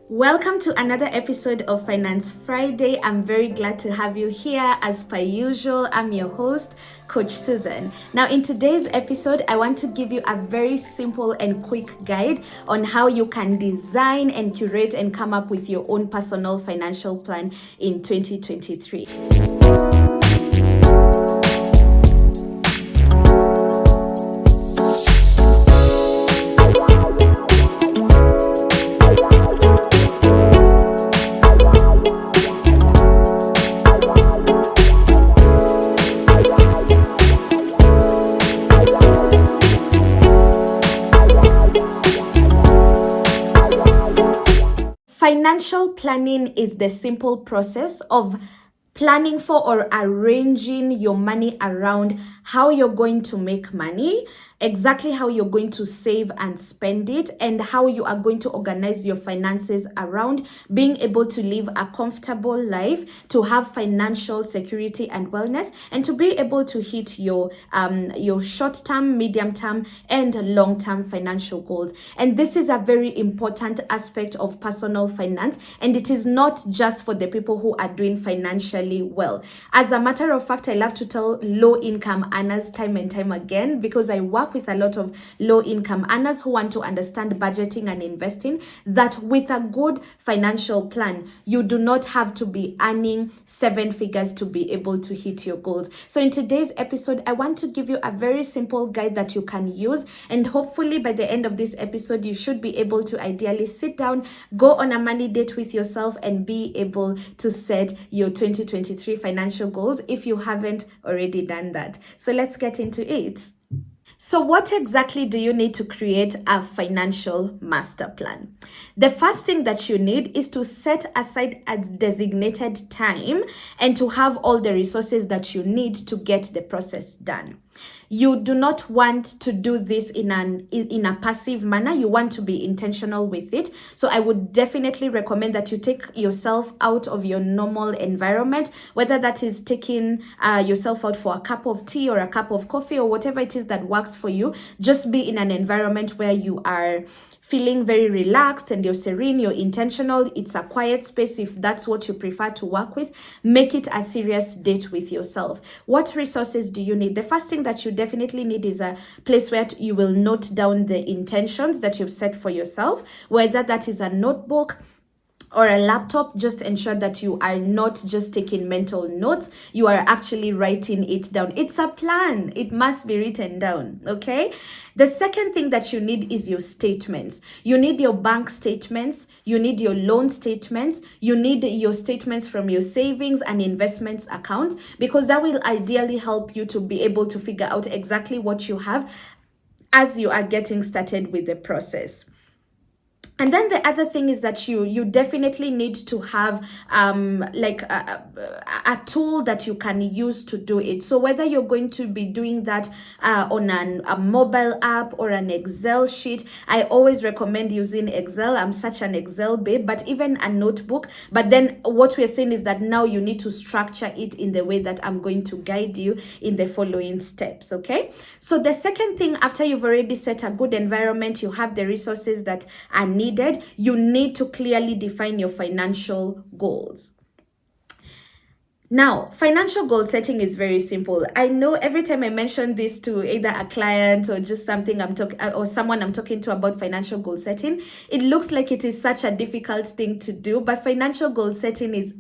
Welcome to another episode of Finance Friday. I'm very glad to have you here. As per usual, I'm your host, Coach Susan. Now, in today's episode, I want to give you a very simple and quick guide on how you can design and curate and come up with your own personal financial plan in 2023. Financial planning is the simple process of planning for or arranging your money around how you're going to make money, exactly how you're going to save and spend it, and how you are going to organize your finances around being able to live a comfortable life, to have financial security and wellness, and to be able to hit your short-term, medium-term, and long-term financial goals. And this is a very important aspect of personal finance, and it is not just for the people who are doing financially well. As a matter of fact, I love to tell low-income earners time and time again, because I work with a lot of low-income earners who want to understand budgeting and investing, that with a good financial plan, you do not have to be earning seven figures to be able to hit your goals. So in today's episode, I want to give you a very simple guide that you can use, and hopefully by the end of this episode, you should be able to ideally sit down, go on a money date with yourself, and be able to set your 2023 financial goals if you haven't already done that. So let's get into it. So what exactly do you need to create a financial master plan? The first thing that you need is to set aside a designated time and to have all the resources that you need to get the process done. You do not want to do this in a passive manner. You want to be intentional with it. So I would definitely recommend that you take yourself out of your normal environment, whether that is taking yourself out for a cup of tea or a cup of coffee or whatever it is that works for you. Just be in an environment where you are feeling very relaxed and you're serene, you're intentional. It's a quiet space if that's what you prefer to work with. Make it a serious date with yourself. What resources do you need? The first thing that you definitely need is a place where you will note down the intentions that you've set for yourself, whether that is a notebook or a laptop. Just ensure that you are not just taking mental notes, you are actually writing it down. It's a plan, it must be written down, okay? The second thing that you need is your statements. You need your bank statements, you need your loan statements, you need your statements from your savings and investments accounts, because that will ideally help you to be able to figure out exactly what you have as you are getting started with the process. And then the other thing is that you definitely need to have like a tool that you can use to do it. So whether you're going to be doing that on a mobile app or an Excel sheet, I always recommend using Excel. I'm such an Excel babe, but even a notebook. But then what we're saying is that now you need to structure it in the way that I'm going to guide you in the following steps, okay? So the second thing, after you've already set a good environment, you have the resources that are needed, you need to clearly define your financial goals. Now, financial goal setting is very simple. I know every time I mention this to either a client or just something someone I'm talking to about financial goal setting, it looks like it is such a difficult thing to do, but financial goal setting is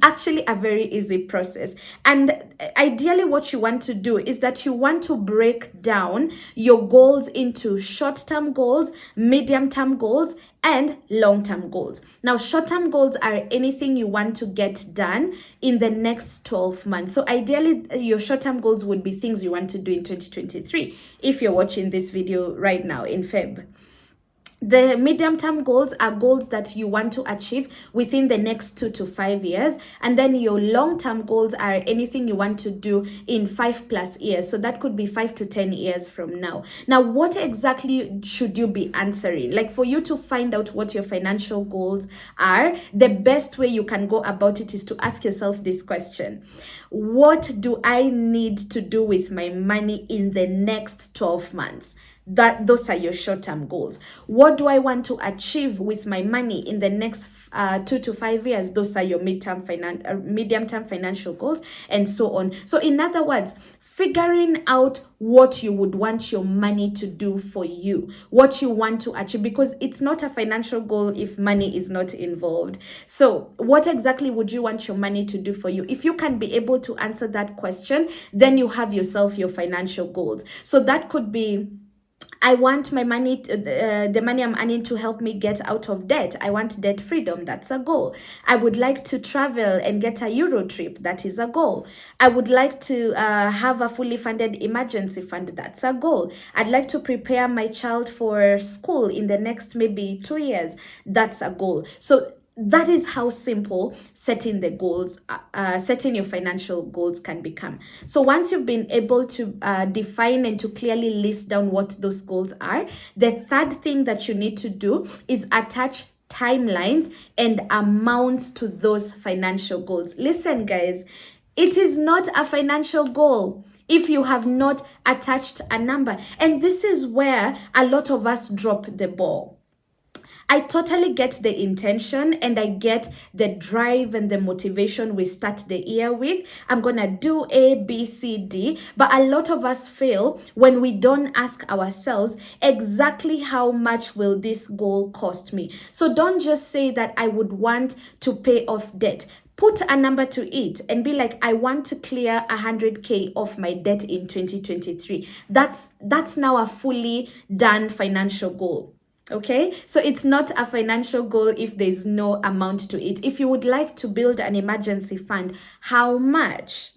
actually a very easy process. And ideally what you want to do is that you want to break down your goals into short-term goals, medium-term goals, and long-term goals. Now, short-term goals are anything you want to get done in the next 12 months. So ideally, your short-term goals would be things you want to do in 2023, if you're watching this video right now in Feb. The medium-term goals are goals that you want to achieve within the next 2 to 5 years. And then your long-term goals are anything you want to do in 5+ years. So that could be 5 to 10 years from now. Now, what exactly should you be answering? Like, for you to find out what your financial goals are, the best way you can go about it is to ask yourself this question: what do I need to do with my money in the next 12 months? those are your short-term goals. What do I want to achieve with my money in the next 2 to 5 years? Those are your medium-term financial goals, and so on. So in other words, figuring out what you would want your money to do for you, what you want to achieve, because it's not a financial goal if money is not involved. So what exactly would you want your money to do for you? If you can be able to answer that question, then you have yourself your financial goals. So that could be, I want my money, the money I'm earning, to help me get out of debt. I want debt freedom. That's a goal. I would like to travel and get a Euro trip. That is a goal. I would like to have a fully funded emergency fund. That's a goal. I'd like to prepare my child for school in the next maybe 2 years. That's a goal. So that is how simple setting the goals, setting your financial goals can become. So once you've been able to define and to clearly list down what those goals are, the third thing that you need to do is attach timelines and amounts to those financial goals. Listen, guys, it is not a financial goal if you have not attached a number. And this is where a lot of us drop the ball. I totally get the intention and I get the drive and the motivation we start the year with. I'm gonna do A, B, C, D. But a lot of us fail when we don't ask ourselves exactly how much will this goal cost me. So don't just say that I would want to pay off debt. Put a number to it and be like, I want to clear 100K off my debt in 2023. That's now a fully done financial goal. Okay, so it's not a financial goal if there's no amount to it. If you would like to build an emergency fund, how much?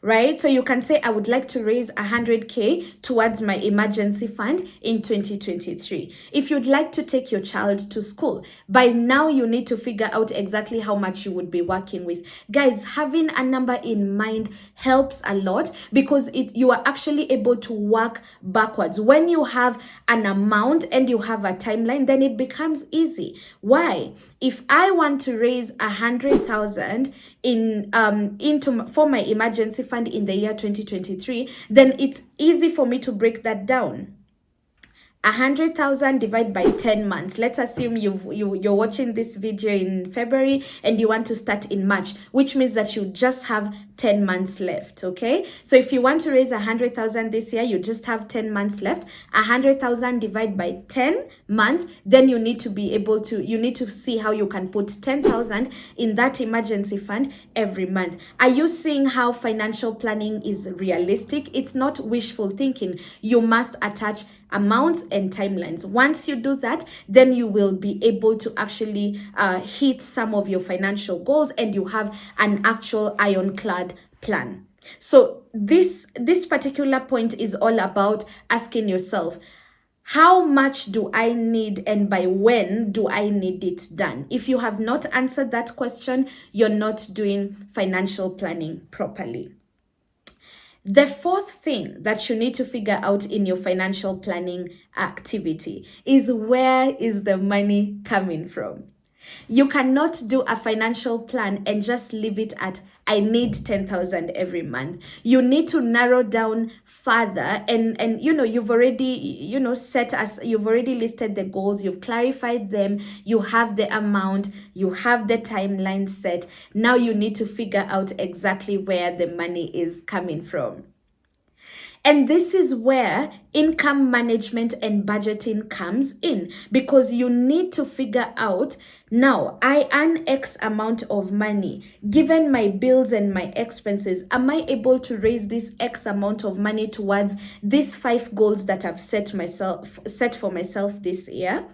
Right? So you can say, I would like to raise 100K towards my emergency fund in 2023. If you'd like to take your child to school, by now you need to figure out exactly how much you would be working with. Guys, having a number in mind helps a lot because you are actually able to work backwards. When you have an amount and you have a timeline, then it becomes easy. Why? If I want to raise 100,000 for my emergency fund in the year 2023, then it's easy for me to break that down. 100,000 divided by 10 months. Let's assume you're watching this video in February and you want to start in March, which means that you just have 10 months left. Okay, so if you want to raise 100,000 this year, you just have 10 months left. 100,000 divided by 10 months, then you need to see how you can put 10,000 in that emergency fund every month. Are you seeing how financial planning is realistic? It's not wishful thinking. You must attach amounts and timelines. Once you do that, then you will be able to actually hit some of your financial goals and you have an actual ironclad plan. So this particular point is all about asking yourself, how much do I need and by when do I need it done? If you have not answered that question, you're not doing financial planning properly. The fourth thing that you need to figure out in your financial planning activity is, where is the money coming from? You cannot do a financial plan and just leave it at, I need 10,000 every month. You need to narrow down further and you've already you've already listed the goals, you've clarified them, you have the amount, you have the timeline set. Now you need to figure out exactly where the money is coming from. And this is where income management and budgeting comes in, because you need to figure out, now I earn X amount of money. Given my bills and my expenses, am I able to raise this X amount of money towards these 5 goals that I've set for myself this year?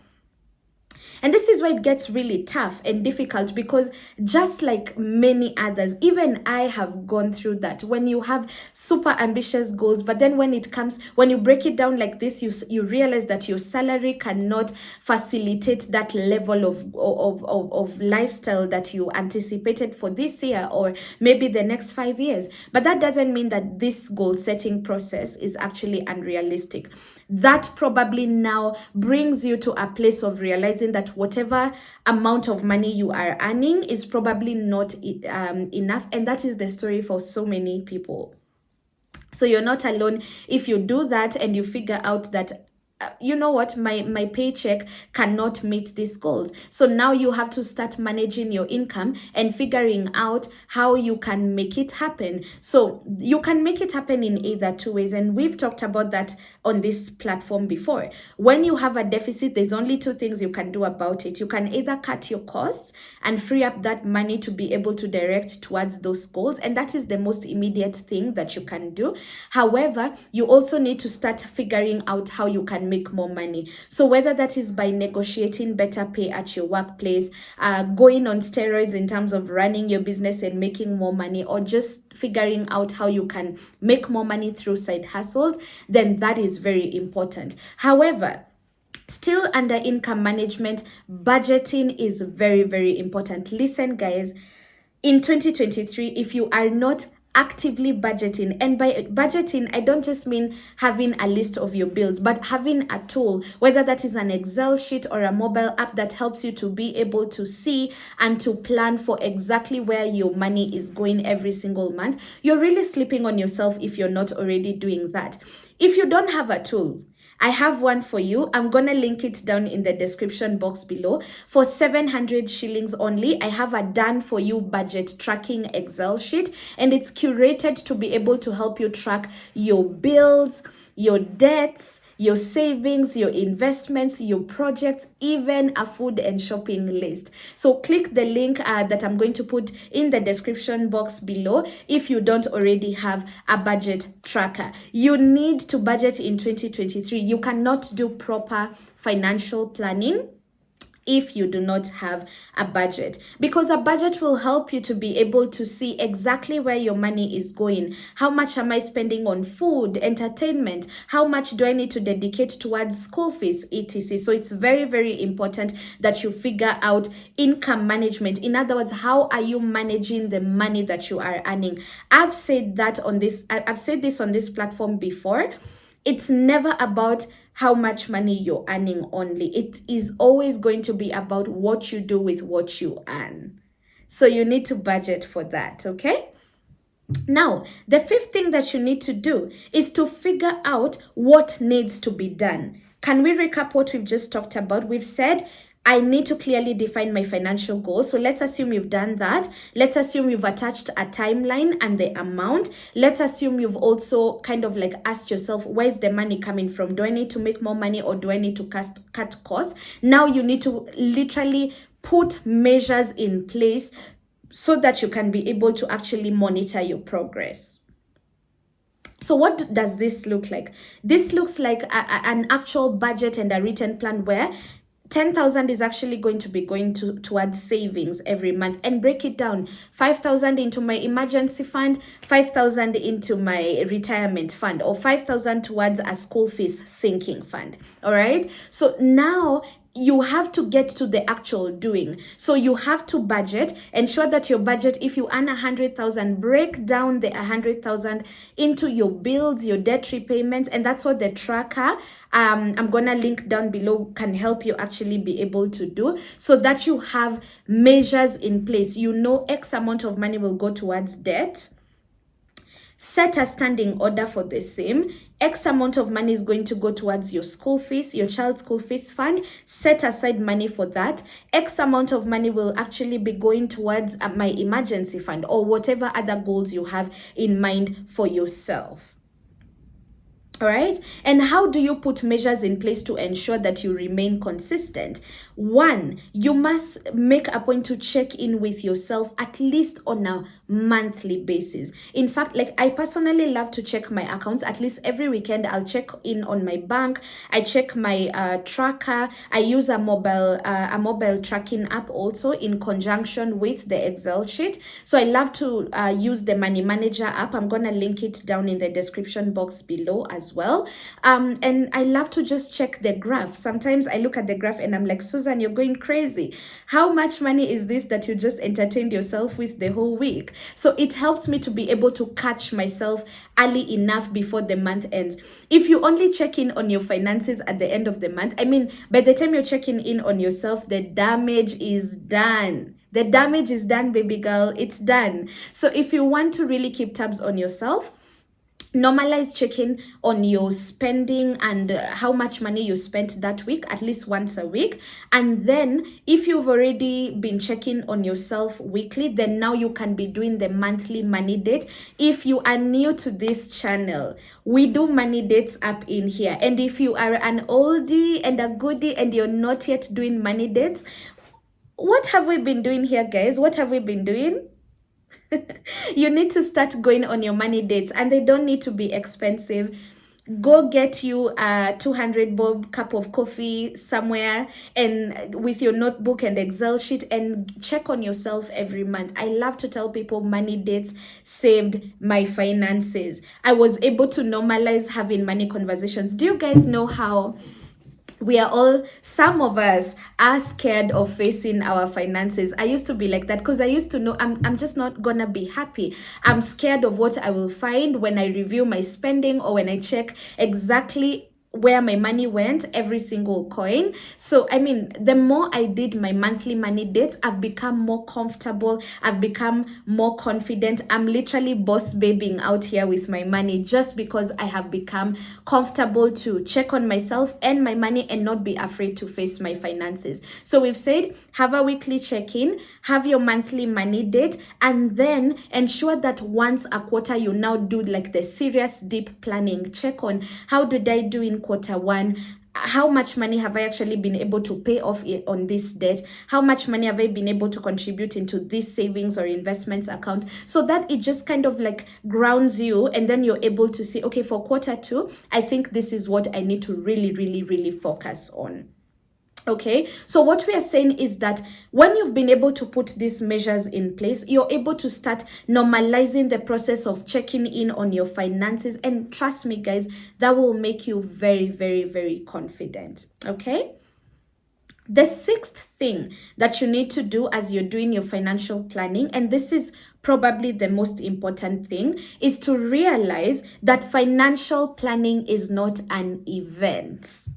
And this is why it gets really tough and difficult, because just like many others, even I have gone through that. When you have super ambitious goals, but then when you break it down like this, you realize that your salary cannot facilitate that level of lifestyle that you anticipated for this year or maybe the next 5 years. But that doesn't mean that this goal setting process is actually unrealistic. That probably now brings you to a place of realizing that whatever amount of money you are earning is probably not enough. And that is the story for so many people. So you're not alone if you do that and you figure out that you know what, my paycheck cannot meet these goals. So now you have to start managing your income and figuring out how you can make it happen. So you can make it happen in either two ways, and we've talked about that on this platform before. When you have a deficit, there's only two things you can do about it. You can either cut your costs and free up that money to be able to direct towards those goals, and that is the most immediate thing that you can do. However, you also need to start figuring out how you can make more money. So whether that is by negotiating better pay at your workplace, going on steroids in terms of running your business and making more money, or just figuring out how you can make more money through side hustles, then that is very important. However, still under income management, budgeting is very, very important. Listen, guys, in 2023, if you are not actively budgeting, and by budgeting I don't just mean having a list of your bills, but having a tool, whether that is an Excel sheet or a mobile app that helps you to be able to see and to plan for exactly where your money is going every single month, you're really sleeping on yourself if you're not already doing that. If you don't have a tool, I have one for you. I'm gonna link it down in the description box below. For 700 shillings only, I have a done for you budget tracking Excel sheet, and it's curated to be able to help you track your bills, your debts, your savings, your investments, your projects, even a food and shopping list. So click the link that I'm going to put in the description box below if you don't already have a budget tracker. You need to budget in 2023. You cannot do proper financial planning if you do not have a budget, because a budget will help you to be able to see exactly where your money is going. How much am I spending on food, entertainment? How much do I need to dedicate towards school fees, etc.? So it's very, very important that you figure out income management. In other words, how are you managing the money that you are earning? I've said this on this platform before. It's never about how much money you're earning only. It is always going to be about what you do with what you earn. So you need to budget for that, okay? Now, the fifth thing that you need to do is to figure out what needs to be done. Can we recap what we've just talked about? We've said, I need to clearly define my financial goals. So let's assume you've done that. Let's assume you've attached a timeline and the amount. Let's assume you've also kind of like asked yourself, where's the money coming from? Do I need to make more money, or do I need to cut costs? Now you need to literally put measures in place so that you can be able to actually monitor your progress. So what does this look like? This looks like an actual budget and a written plan where 10,000 is actually going to be going towards savings every month, and break it down. 5,000 into my emergency fund, 5,000 into my retirement fund, or 5,000 towards a school fees sinking fund. All right. So now you have to get to the actual doing. So you have to budget, ensure that your budget, if you earn 100,000, break down the 100,000 into your bills, your debt repayments, and that's what the tracker I'm gonna link down below can help you actually be able to do, so that you have measures in place. You know X amount of money will go towards debt. Set a standing order for the same. X amount of money is going to go towards your school fees, your child's school fees fund. Set aside money for that. X amount of money will actually be going towards my emergency fund, or whatever other goals you have in mind for yourself. All right. And how do you put measures in place to ensure that you remain consistent? One, you must make a point to check in with yourself at least on a monthly basis. In fact, like I personally love to check my accounts at least every weekend. I'll check in on my bank. I check my tracker. I use a mobile tracking app also in conjunction with the Excel sheet. So I love to use the Money Manager app. I'm gonna link it down in the description box below as well. And I love to just check the graph. Sometimes I look at the graph and I'm like, Susan, you're going crazy. How much money is this that you just entertained yourself with the whole week? So it helps me to be able to catch myself early enough before the month ends. If you only check in on your finances at the end of the month, I mean, by the time you're checking in on yourself, the damage is done. The damage is done, baby girl. It's done. So if you want to really keep tabs on yourself, normalize checking on your spending and how much money you spent that week, at least once a week. And then if you've already been checking on yourself weekly, then now you can be doing the monthly money date. If you are new to this channel, we do money dates up in here. And if you are an oldie and a goodie and you're not yet doing money dates, what have we been doing here, guys? What have we been doing? You need to start going on your money dates, and they don't need to be expensive. Go get you a 200 bob cup of coffee somewhere, and with your notebook and Excel sheet, and check on yourself every month. I love to tell people money dates saved my finances. I was able to normalize having money conversations. Do you guys know how we are all, some of us are scared of facing our finances? I used to be like that because I used to know I'm just not gonna be happy. I'm scared of what I will find when I review my spending or when I check exactly where my money went, every single coin. So I mean, the more I did my monthly money dates, I've become more comfortable, I've become more confident. I'm literally boss babying out here with my money, just because I have become comfortable to check on myself and my money and not be afraid to face my finances. So we've said, have a weekly check-in, have your monthly money date, and then ensure that once a quarter you now do like the serious deep planning. Check on, how did I do in quarter one? How much money have I actually been able to pay off on this debt? How much money have I been able to contribute into this savings or investments account? So that it just kind of like grounds you, and then you're able to see, okay, for quarter two, I think this is what I need to really focus on. Okay, so what we are saying is that when you've been able to put these measures in place, you're able to start normalizing the process of checking in on your finances. And trust me, guys, that will make you very confident. Okay. The sixth thing that you need to do as you're doing your financial planning, and this is probably the most important thing, is to realize that financial planning is not an event.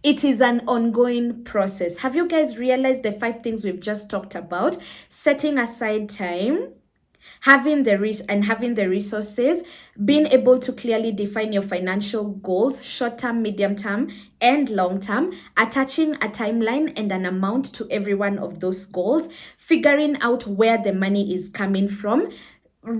It is an ongoing process. Have you guys realized the 5 things we've just talked about? Setting aside time, having the resources, being able to clearly define your financial goals, short-term, medium-term, and long-term, attaching a timeline and an amount to every one of those goals, figuring out where the money is coming from,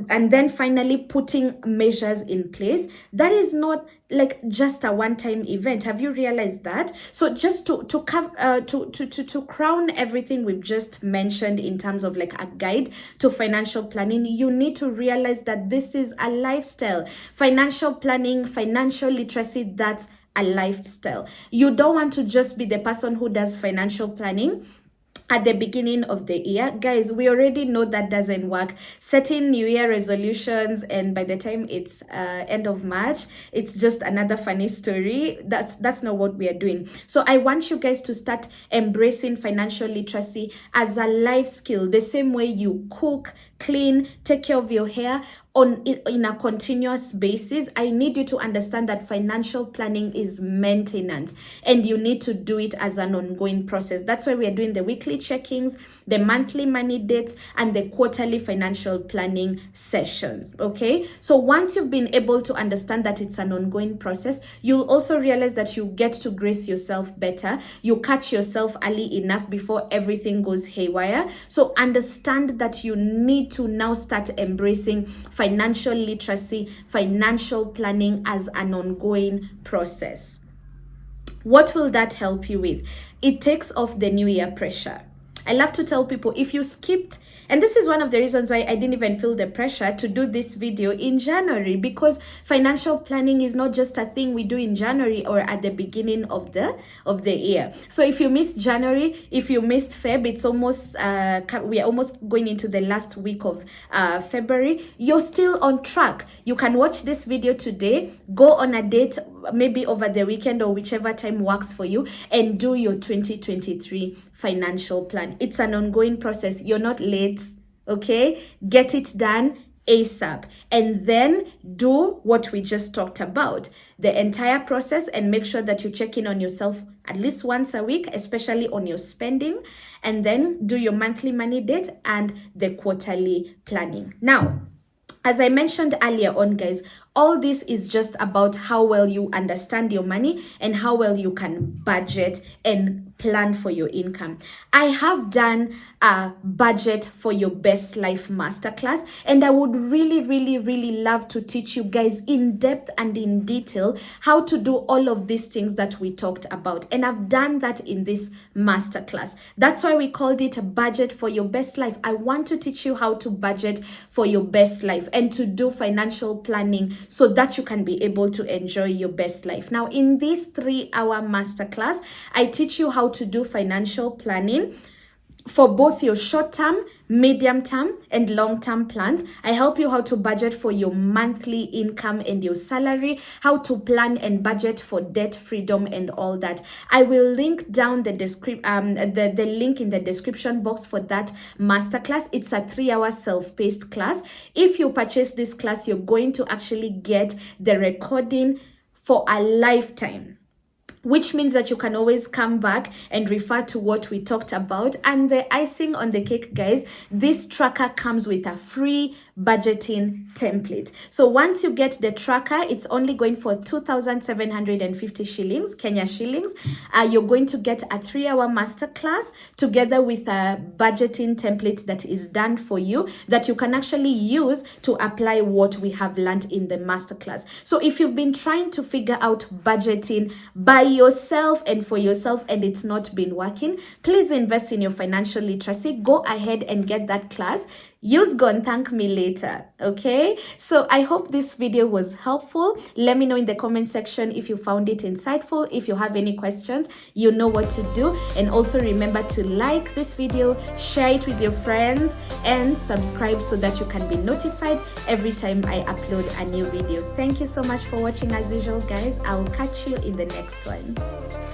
and then finally putting measures in place. That is not like just a one-time event. Have you realized that? So just to crown everything we've just mentioned in terms of like a guide to financial planning, you need to realize that this is a lifestyle. Financial planning, financial literacy, that's a lifestyle. You don't want to just be the person who does financial planning at the beginning of the year. Guys, we already know that doesn't work. Setting New Year resolutions, and by the time it's end of March, it's just another funny story. That's not what we are doing. So I want you guys to start embracing financial literacy as a life skill, the same way you cook, clean, take care of your hair in a continuous basis. I need you to understand that financial planning is maintenance, and you need to do it as an ongoing process. That's why we are doing the weekly check-ins, the monthly money dates, and the quarterly financial planning sessions. Okay, so once you've been able to understand that it's an ongoing process, you'll also realize that you get to grace yourself better. You catch yourself early enough before everything goes haywire. So understand that you need to now start embracing financial literacy, financial planning as an ongoing process. What will that help you with? It takes off the new year pressure. I love to tell people, if you skipped, and this is one of the reasons why I didn't even feel the pressure to do this video in January, because financial planning is not just a thing we do in January or at the beginning of the year. So if you missed January, if you missed Feb, it's almost we are almost going into the last week of February. You're still on track. You can watch this video today, go on a date, maybe over the weekend or whichever time works for you, and do your 2023 financial plan. It's an ongoing process. You're not late, okay? Get it done ASAP, and then do what we just talked about, the entire process, and make sure that you check in on yourself at least once a week, especially on your spending, and then do your monthly money date and the quarterly planning. Now, As I mentioned earlier on, guys, all this is just about how well you understand your money and how well you can budget and plan for your income. I have done a budget for your best life masterclass, and I would really, really, really love to teach you guys in depth and in detail how to do all of these things that we talked about. And I've done that in this masterclass. That's why we called it a budget for your best life. I want to teach you how to budget for your best life and to do financial planning so that you can be able to enjoy your best life. Now, in this 3-hour masterclass, I teach you how to do financial planning for both your short-term, medium-term, and long-term plans. I help you how to budget for your monthly income and your salary, how to plan and budget for debt freedom and all that. I will link down the link in the description box for that masterclass. It's a 3-hour self-paced class. If you purchase this class, you're going to actually get the recording for a lifetime, which means that you can always come back and refer to what we talked about. And the icing on the cake, guys, this tracker comes with a free budgeting template. So once you get the tracker, it's only going for 2,750 shillings, Kenya shillings. You're going to get a 3-hour masterclass together with a budgeting template that is done for you that you can actually use to apply what we have learned in the masterclass. So if you've been trying to figure out budgeting by yourself and for yourself and it's not been working, please invest in your financial literacy. Go ahead and get that class. Use Go and thank me later. Okay, so I hope this video was helpful. Let me know in the comment section if you found it insightful. If you have any questions, you know what to do. And also remember to like this video, share it with your friends, and subscribe so that you can be notified every time I upload a new video. Thank you so much for watching as usual, guys. I'll catch you in the next one.